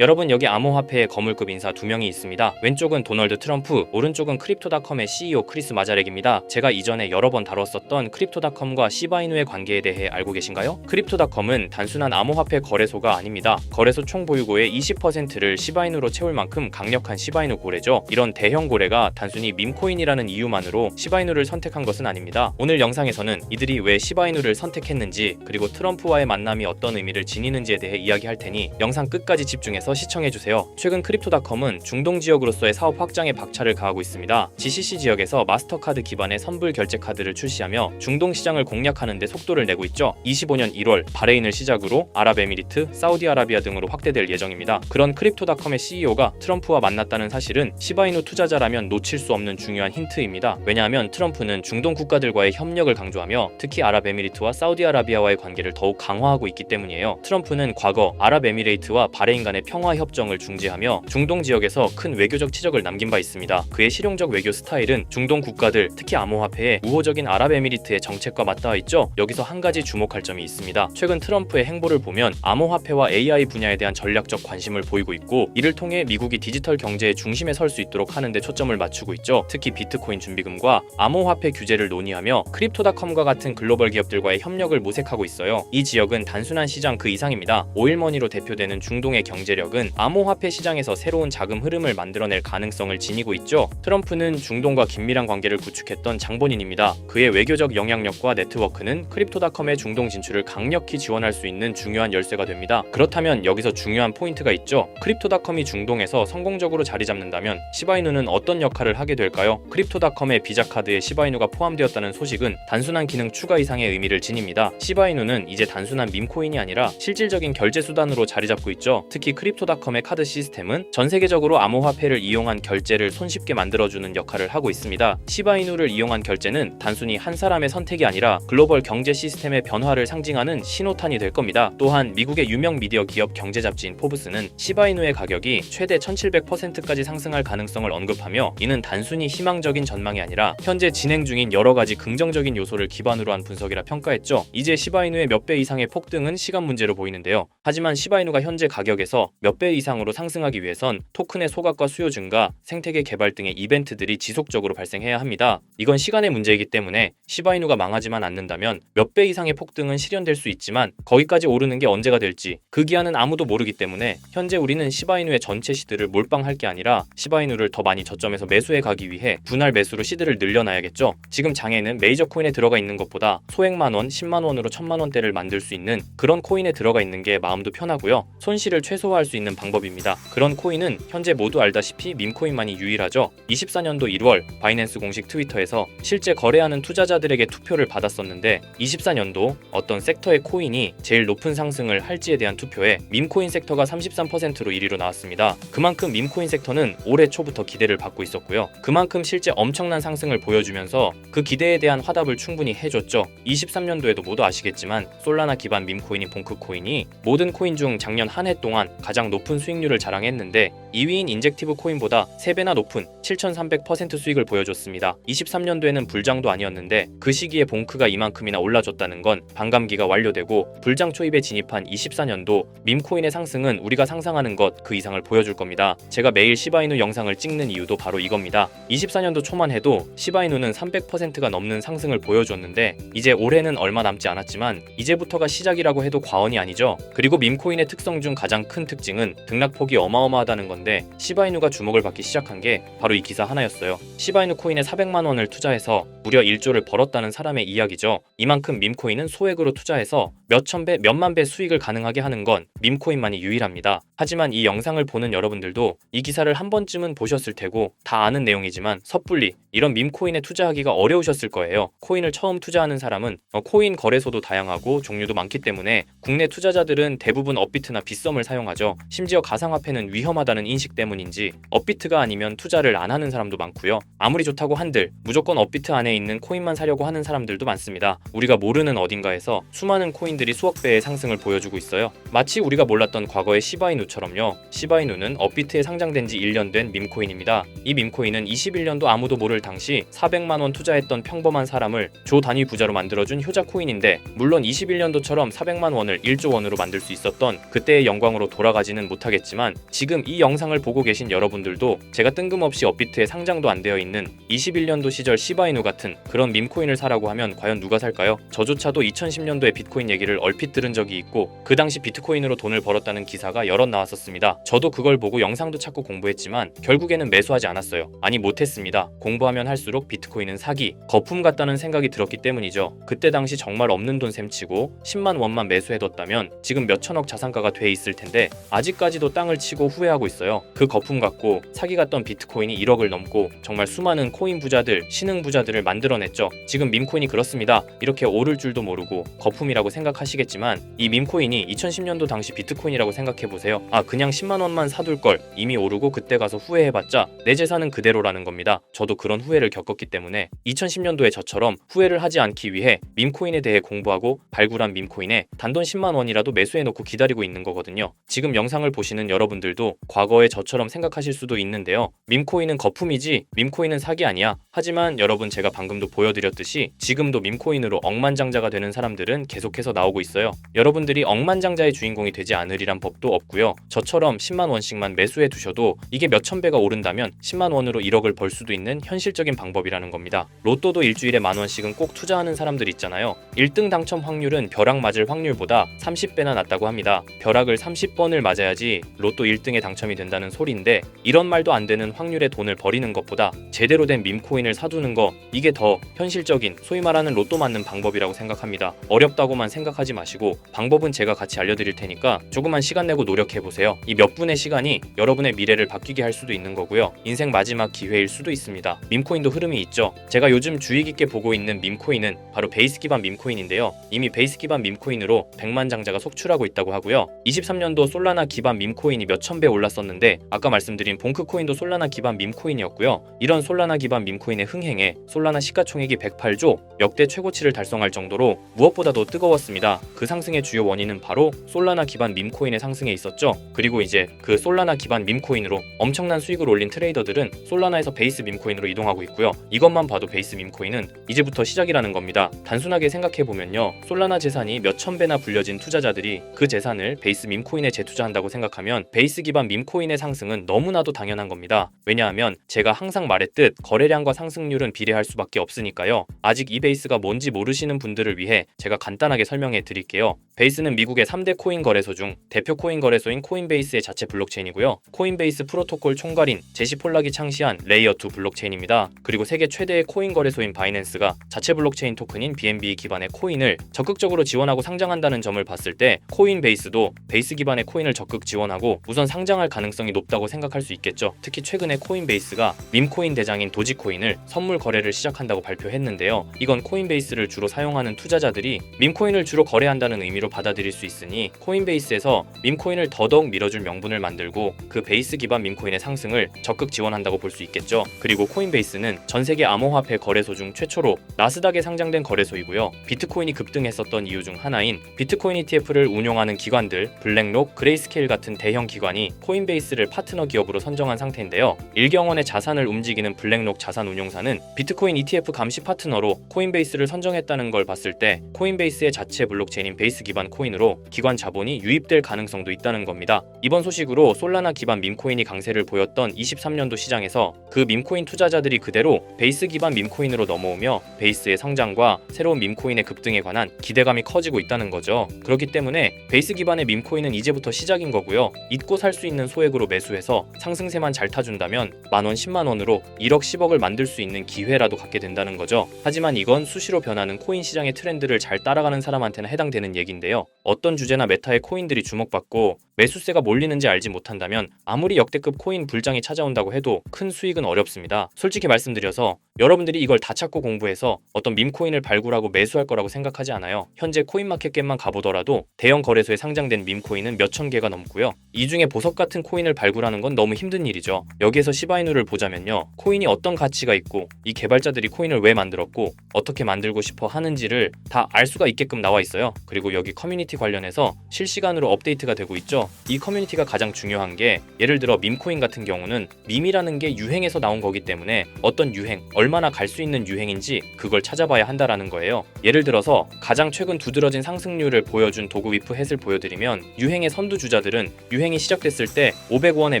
여러분, 여기 암호화폐의 거물급 인사 2명이 있습니다. 왼쪽은 도널드 트럼프, 오른쪽은 크립토닷컴의 CEO 크리스 마자렉입니다. 제가 이전에 여러 번 다뤘었던 크립토닷컴과 시바이누의 관계에 대해 알고 계신가요? 크립토닷컴은 단순한 암호화폐 거래소가 아닙니다. 거래소 총 보유고의 20%를 시바이누로 채울 만큼 강력한 시바이누 고래죠. 이런 대형 고래가 단순히 밈코인이라는 이유만으로 시바이누를 선택한 것은 아닙니다. 오늘 영상에서는 이들이 왜 시바이누를 선택했는지, 그리고 트럼프와의 만남이 어떤 의미를 지니는지에 대해 이야기할 테니 영상 끝까지 집중해서 시청해주세요. 최근 크립토닷컴은 중동 지역으로서의 사업 확장에 박차를 가하고 있습니다. GCC 지역에서 마스터카드 기반의 선불 결제 카드를 출시하며 중동 시장을 공략하는 데 속도를 내고 있죠. 25년 1월 바레인을 시작으로 아랍에미리트, 사우디아라비아 등으로 확대될 예정입니다. 그런 크립토닷컴의 CEO가 트럼프와 만났다는 사실은 시바이누 투자자라면 놓칠 수 없는 중요한 힌트입니다. 왜냐하면 트럼프는 중동 국가들과의 협력을 강조하며 특히 아랍에미리트와 사우디아라비아와의 관계를 더욱 강화하고 있기 때문이에요. 트럼프는 과거 아랍에미레이트와 바레인 간의 평화 협정을 중지하며 중동 지역에서 큰 외교적 치적을 남긴 바 있습니다. 그의 실용적 외교 스타일은 중동 국가들, 특히 암호화폐의 우호적인 아랍에미리트의 정책과 맞닿아 있죠. 여기서 한 가지 주목할 점이 있습니다. 최근 트럼프의 행보를 보면 암호화폐와 AI 분야에 대한 전략적 관심을 보이고 있고, 이를 통해 미국이 디지털 경제의 중심에 설 수 있도록 하는 데 초점을 맞추고 있죠. 특히 비트코인 준비금과 암호화폐 규제를 논의하며 크립토닷컴과 같은 글로벌 기업들과의 협력을 모색하고 있어요. 이 지역은 단순한 시장 그 이상입니다. 오일머니로 대표되는 중동의 경제력은 암호화폐 시장에서 새로운 자금 흐름을 만들어낼 가능성을 지니고 있죠. 트럼프는 중동과 긴밀한 관계를 구축했던 장본인입니다. 그의 외교적 영향력과 네트워크는 크립토닷컴의 중동 진출을 강력히 지원할 수 있는 중요한 열쇠가 됩니다. 그렇다면 여기서 중요한 포인트가 있죠. 크립토닷컴이 중동에서 성공적으로 자리 잡는다면 시바이누는 어떤 역할을 하게 될까요? 크립토닷컴의 비자 카드에 시바이누가 포함되었다는 소식은 단순한 기능 추가 이상의 의미를 지닙니다. 시바이누는 이제 단순한 밈코인이 아니라 실질적인 결제 수단으로 자리 잡고 있죠. 특히 크립토닷컴의 카드 시스템은 전 세계적으로 암호화폐를 이용한 결제를 손쉽게 만들어주는 역할을 하고 있습니다. 시바이누를 이용한 결제는 단순히 한 사람의 선택이 아니라 글로벌 경제 시스템의 변화를 상징하는 신호탄이 될 겁니다. 또한 미국의 유명 미디어 기업 경제 잡지인 포브스는 시바이누의 가격이 최대 1700%까지 상승할 가능성을 언급하며, 이는 단순히 희망적인 전망이 아니라 현재 진행 중인 여러 가지 긍정적인 요소를 기반으로 한 분석이라 평가했죠. 이제 시바이누의 몇 배 이상의 폭등은 시간 문제로 보이는데요. 하지만 시바이누가 현재 가격에서 몇 배 이상으로 상승하기 위해선 토큰의 소각과 수요 증가, 생태계 개발 등의 이벤트들이 지속적으로 발생해야 합니다. 이건 시간의 문제이기 때문에 시바이누가 망하지만 않는다면 몇 배 이상의 폭등은 실현될 수 있지만, 거기까지 오르는 게 언제가 될지 그 기한은 아무도 모르기 때문에 현재 우리는 시바이누의 전체 시드를 몰빵할 게 아니라 시바이누를 더 많이 저점에서 매수해 가기 위해 분할 매수로 시드를 늘려놔야겠죠. 지금 장에는 메이저 코인에 들어가 있는 것보다 소액만 원, 10만 원으로 1000만 원대를 만들 수 있는 그런 코인에 들어가 있는 게 마음도 편하고요. 손실을 최소화할 수 있는 방법입니다. 그런 코인은 현재 모두 알다시피 밈코인만이 유일하죠. 24년도 1월 바이낸스 공식 트위터에서 실제 거래하는 투자자들에게 투표를 받았었는데, 24년도 어떤 섹터의 코인이 제일 높은 상승을 할지에 대한 투표에 밈코인 섹터가 33%로 1위로 나왔습니다. 그만큼 밈코인 섹터는 올해 초부터 기대를 받고 있었고요. 그만큼 실제 엄청난 상승을 보여주면서 그 기대에 대한 화답을 충분히 해줬죠. 23년도에도 모두 아시겠지만 솔라나 기반 밈코인인 봉크코인이 모든 코인 중 작년 한 해 동안 가장 높은 수익률을 자랑했는데, 2위인 인젝티브 코인보다 3배나 높은 7300% 수익을 보여줬습니다. 23년도에는 불장도 아니었는데 그 시기에 봉크가 이만큼이나 올라줬다는 건 반감기가 완료되고 불장 초입에 진입한 24년도 밈코인의 상승은 우리가 상상하는 것 그 이상을 보여줄 겁니다. 제가 매일 시바이누 영상을 찍는 이유도 바로 이겁니다. 24년도 초만 해도 시바이누는 300%가 넘는 상승을 보여줬는데, 이제 올해는 얼마 남지 않았지만 이제부터가 시작이라고 해도 과언이 아니죠. 그리고 밈코인의 특성 중 가장 큰 특징은 등락폭이 어마어마하다는 건데, 시바이누가 주목을 받기 시작한 게 바로 이 기사 하나였어요. 시바이누 코인에 400만 원을 투자해서 무려 1조를 벌었다는 사람의 이야기죠. 이만큼 밈코인은 소액으로 투자해서 몇천 배, 몇만 배 수익을 가능하게 하는 건 밈코인만이 유일합니다. 하지만 이 영상을 보는 여러분들도 이 기사를 한 번쯤은 보셨을 테고 다 아는 내용이지만 섣불리 이런 밈코인에 투자하기가 어려우셨을 거예요. 코인을 처음 투자하는 사람은 코인 거래소도 다양하고 종류도 많기 때문에 국내 투자자들은 대부분 업비트나 빗썸을 사용하죠. 심지어 가상화폐는 위험하다는 인식 때문인지 업비트가 아니면 투자를 안 하는 사람도 많고요. 아무리 좋다고 한들 무조건 업비트 안에 있는 코인만 사려고 하는 사람들도 많습니다. 우리가 모르는 어딘가에서 수많은 코인들이 수억 배의 상승을 보여주고 있어요. 마치 우리가 몰랐던 과거의 시바이누처럼요. 시바이누는 업비트에 상장된 지 1년 된 밈코인입니다. 이 밈코인은 21년도 아무도 모를 당시 400만 원 투자했던 평범한 사람을 조 단위 부자로 만들어준 효자 코인인데, 물론 21년도처럼 400만 원을 1조 원으로 만들 수 있었던 그때의 영광으로 돌아가진 말씀드리지는 못하겠지만 지금 이 영상을 보고 계신 여러분들도 제가 뜬금없이 업비트에 상장도 안 되어 있는 21년도 시절 시바이누 같은 그런 밈코인을 사라고 하면 과연 누가 살까요? 저조차도 2010년도에 비트코인 얘기를 얼핏 들은 적이 있고 그 당시 비트코인으로 돈을 벌었다는 기사가 여럿 나왔었습니다. 저도 그걸 보고 영상도 찾고 공부했지만 결국에는 매수하지 않았어요. 아니 못했습니다. 공부하면 할수록 비트코인은 사기, 거품 같다는 생각이 들었기 때문이죠. 그때 당시 정말 없는 돈 셈치고 10만 원만 매수해뒀다면 지금 몇천억 자산가가 돼 있을 텐데 아직까지도 땅을 치고 후회하고 있어요. 그 거품 갖고 사기 같던 비트코인이 1억을 넘고 정말 수많은 코인 부자들, 신흥 부자들을 만들어냈죠. 지금 밈코인이 그렇습니다. 이렇게 오를 줄도 모르고 거품이라고 생각하시겠지만 이 밈코인이 2010년도 당시 비트코인이라고 생각해보세요. 아 그냥 10만 원만 사둘 걸, 이미 오르고 그때 가서 후회해봤자 내 재산은 그대로라는 겁니다. 저도 그런 후회를 겪었기 때문에 2010년도에 저처럼 후회를 하지 않기 위해 밈코인에 대해 공부하고 발굴한 밈코인에 단돈 10만 원이라도 매수해놓고 기다리고 있는 거거든요. 지금 영상을 보시는 여러분들도 과거에 저처럼 생각하실 수도 있는데요. 밈코인은 거품이지 밈코인은 사기 아니야. 하지만 여러분 제가 방금도 보여드렸듯이 지금도 밈코인으로 억만장자가 되는 사람들은 계속해서 나오고 있어요. 여러분들이 억만장자의 주인공이 되지 않으리란 법도 없고요. 저처럼 10만 원씩만 매수해 두셔도 이게 몇천 배가 오른다면 10만 원으로 1억을 벌 수도 있는 현실적인 방법이라는 겁니다. 로또도 일주일에 만 원씩은 꼭 투자하는 사람들 있잖아요. 1등 당첨 확률은 벼락 맞을 확률보다 30배나 낮다고 합니다. 벼락을 30번을 맞아야지 로또 1등에 당첨이 된다는 소리인데 이런 말도 안 되는 확률에 돈을 버리는 것보다 제대로 된 밈코인을 사두는 거, 이게 더 현실적인 소위 말하는 로또 맞는 방법이라고 생각합니다. 어렵다고만 생각하지 마시고 방법은 제가 같이 알려드릴 테니까 조금만 시간 내고 노력해보세요. 이 몇 분의 시간이 여러분의 미래를 바뀌게 할 수도 있는 거고요. 인생 마지막 기회일 수도 있습니다. 밈코인도 흐름이 있죠. 제가 요즘 주의 깊게 보고 있는 밈코인은 바로 베이스 기반 밈코인인데요. 이미 베이스 기반 밈코인으로 100만 장자가 속출하고 있다고 하고요. 23년도 솔라나 기반 밈코인이 몇천 배 올랐었는데 아까 말씀드린 봉크코인도 솔라나 기반 밈코인이었고요. 이런 솔라나 기반 밈코인의 흥행에 솔라나 시가총액이 108조, 역대 최고치를 달성할 정도로 무엇보다도 뜨거웠습니다. 그 상승의 주요 원인은 바로 솔라나 기반 밈코인의 상승에 있었죠. 그리고 이제 그 솔라나 기반 밈코인으로 엄청난 수익을 올린 트레이더들은 솔라나에서 베이스 밈코인으로 이동하고 있고요. 이것만 봐도 베이스 밈코인은 이제부터 시작이라는 겁니다. 단순하게 생각해보면요. 솔라나 재산이 몇천 배나 불려진 투자자들이 그 재산을 베이스 밈코인에 재투자한다고 생각하면 베이스 기반 밈코인의 상승은 너무나도 당연한 겁니다. 왜냐하면 제가 항상 말했듯 거래량과 상승률은 비례할 수밖에 없으니까요. 아직 이 베이스가 뭔지 모르시는 분들을 위해 제가 간단하게 설명해 드릴게요. 베이스는 미국의 3대 코인 거래소 중 대표 코인 거래소인 코인베이스의 자체 블록체인이고요. 코인베이스 프로토콜 총괄인 제시 폴락이 창시한 레이어2 블록체인입니다. 그리고 세계 최대의 코인 거래소인 바이낸스가 자체 블록체인 토큰인 BNB 기반의 코인을 적극적으로 지원하고 상장한다는 점을 봤을 때 코인베이스도 베이스 기반의 코인을 적극 지원하고 우선 상장할 가능성이 높다고 생각할 수 있겠죠. 특히 최근에 코인베이스가 밈코인 대장인 도지코인을 선물 거래를 시작한다고 발표했는데요. 이건 코인베이스를 주로 사용하는 투자자들이 밈코인을 주로 거래한다는 의미로 받아들일 수 있으니 코인베이스에서 밈코인을 더더욱 밀어줄 명분을 만들고 그 베이스 기반 밈코인의 상승을 적극 지원한다고 볼 수 있겠죠. 그리고 코인베이스는 전 세계 암호화폐 거래소 중 최초로 나스닥에 상장된 거래소이고요. 비트코인이 급등했었던 이유 중 하나인 비트코인 ETF를 운용하는 기관들 블랙록, 그레이스케일 같은 대형 기관이 코인베이스를 파트너 기업으로 선정한 상태인데요. 1경원의 자산을 움직이는 블랙록 자산 운용사는 비트코인 ETF 감시 파트너로 코인베이스를 선정했다는 걸 봤을 때 코인베이스의 자체 블록체인인 베이스 기반 코인으로 기관 자본이 유입될 가능성도 있다는 겁니다. 이번 소식으로 솔라나 기반 밈코인이 강세를 보였던 23년도 시장에서 그 밈코인 투자자들이 그대로 베이스 기반 밈코인으로 넘어오며 베이스의 성장과 새로운 밈코인의 급등에 관한 기대감이 커지고 있다는 거죠. 그렇기 때문에 베이스 기반의 밈코인은 이제부터 시작인 거고요. 잊고 살 수 있는 소액으로 매수해서 상승세만 잘 타준다면 만원 10만원으로 1억 10억을 만들 수 있는 기회라도 갖게 된다는 거죠. 하지만 이건 수시로 변하는 코인 시장의 트렌드를 잘 따라가는 사람한테는 해당되는 얘기인데요. 어떤 주제나 메타의 코인들이 주목받고 매수세가 몰리는지 알지 못한다면 아무리 역대급 코인 불장이 찾아온다고 해도 큰 수익은 어렵습니다. 솔직히 말씀드려서 여러분들이 이걸 다 찾고 공부해서 어떤 밈코인을 발굴하고 매수할 거라고 생각하지 않아요. 현재 코인마켓겟만 가보더라도 대형 거래소에 상장된 밈코인은 몇천 개가 넘고요. 이 중에 보석 같은 코인을 발굴하는 건 너무 힘든 일이죠. 여기에서 시바이누를 보자면요. 코인이 어떤 가치가 있고 이 개발자들이 코인을 왜 만들었고 어떻게 만들고 싶어 하는지를 다 알 수가 있게끔 나와 있어요. 그리고 여기 커뮤니티 관련해서 실시간으로 업데이트가 되고 있죠. 이 커뮤니티가 가장 중요한 게 예를 들어 밈코인 같은 경우는 밈이라는 게 유행에서 나온 거기 때문에 어떤 유행, 얼마나 갈 수 있는 유행인지 그걸 찾아봐야 한다라는 거예요. 예를 들어서 가장 최근 두드러진 상승률을 보여준 도구 위프 햇을 보여드리면 유행의 선두 주자 투자들은 유행이 시작됐을 때 500원에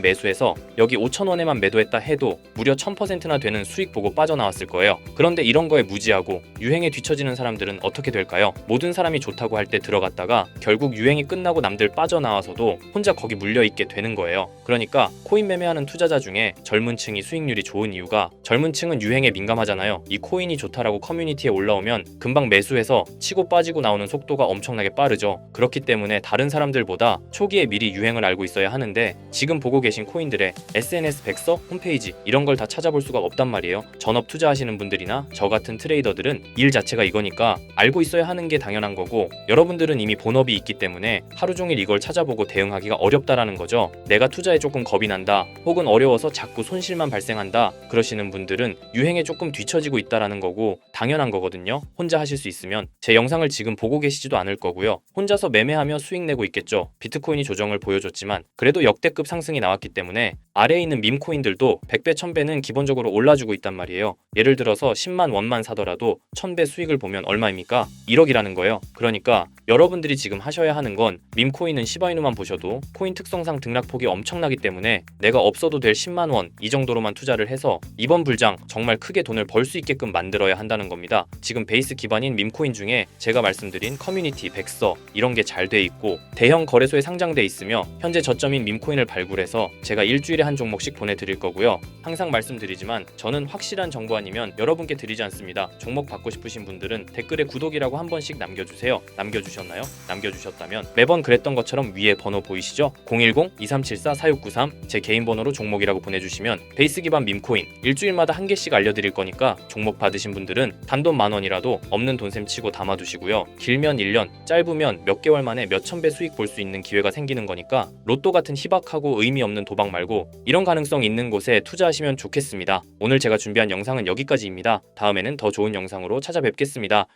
매수해서 여기 5,000원에만 매도했다 해도 무려 1000%나 되는 수익 보고 빠져나왔을 거예요. 그런데 이런 거에 무지하고 유행에 뒤처지는 사람들은 어떻게 될까요? 모든 사람이 좋다고 할 때 들어갔다가 결국 유행이 끝나고 남들 빠져나와서도 혼자 거기 물려있게 되는 거예요. 그러니까 코인 매매하는 투자자 중에 젊은 층이 수익률이 좋은 이유가 젊은 층은 유행에 민감하잖아요. 이 코인이 좋다라고 커뮤니티에 올라오면 금방 매수해서 치고 빠지고 나오는 속도가 엄청나게 빠르죠. 그렇기 때문에 다른 사람들보다 초기에 미리 유행을 알고 있어야 하는데 지금 보고 계신 코인들의 SNS 백서, 홈페이지 이런 걸 다 찾아볼 수가 없단 말이에요. 전업 투자하시는 분들이나 저 같은 트레이더들은 일 자체가 이거니까 알고 있어야 하는 게 당연한 거고, 여러분들은 이미 본업이 있기 때문에 하루 종일 이걸 찾아보고 대응하기가 어렵다라는 거죠. 내가 투자에 조금 겁이 난다, 혹은 어려워서 자꾸 손실만 발생한다 그러시는 분들은 유행에 조금 뒤처지고 있다라는 거고 당연한 거거든요. 혼자 하실 수 있으면. 제 영상을 지금 보고 계시지도 않을 거고요. 혼자서 매매하며 수익 내고 있겠죠. 비트코인이 조정을 보여줬지만 그래도 역대급 상승이 나왔기 때문에 아래에 있는 밈코인들도 100배, 1000배는 기본적으로 올라주고 있단 말이에요. 예를 들어서 10만 원만 사더라도 1000배 수익을 보면 얼마입니까? 1억이라는 거예요. 그러니까 여러분들이 지금 하셔야 하는 건 밈코인은 시바이누만 보셔도 코인 특성상 등락폭이 엄청나기 때문에 내가 없어도 될 10만 원 이 정도로만 투자를 해서 이번 불장 정말 크게 돈을 벌 수 있게끔 만들어야 한다는 겁니다. 지금 베이스 기반인 밈코인 중에 제가 말씀드린 커뮤니티, 백서 이런 게 잘 돼 있고 대형 거래소에 상장돼 있으며 현재 저점인 밈코인을 발굴해서 제가 일주일에 한 종목씩 보내드릴 거고요. 항상 말씀드리지만 저는 확실한 정보 아니면 여러분께 드리지 않습니다. 종목 받고 싶으신 분들은 댓글에 구독이라고 한 번씩 남겨주세요. 남겨주셨나요? 남겨주셨다면 매번 그랬던 것처럼 위에 번호 보이시죠? 010-2374-4693 제 개인 번호로 종목이라고 보내주시면 베이스 기반 밈코인 일주일마다 한 개씩 알려드릴 거니까 종목 받으신 분들은 단돈 10,000원이라도 없는 돈셈 치고 담아두시고요. 길면 1년, 짧으면 몇 개월 만에 몇천 배 수익 볼 수 있는 기회가 생기는 거니까 로또 같은 희박하고 의미 없는 도박 말고 이런 가능성 있는 곳에 투자하시면 좋겠습니다. 오늘 제가 준비한 영상은 여기까지입니다. 다음에는 더 좋은 영상으로 찾아뵙겠습니다.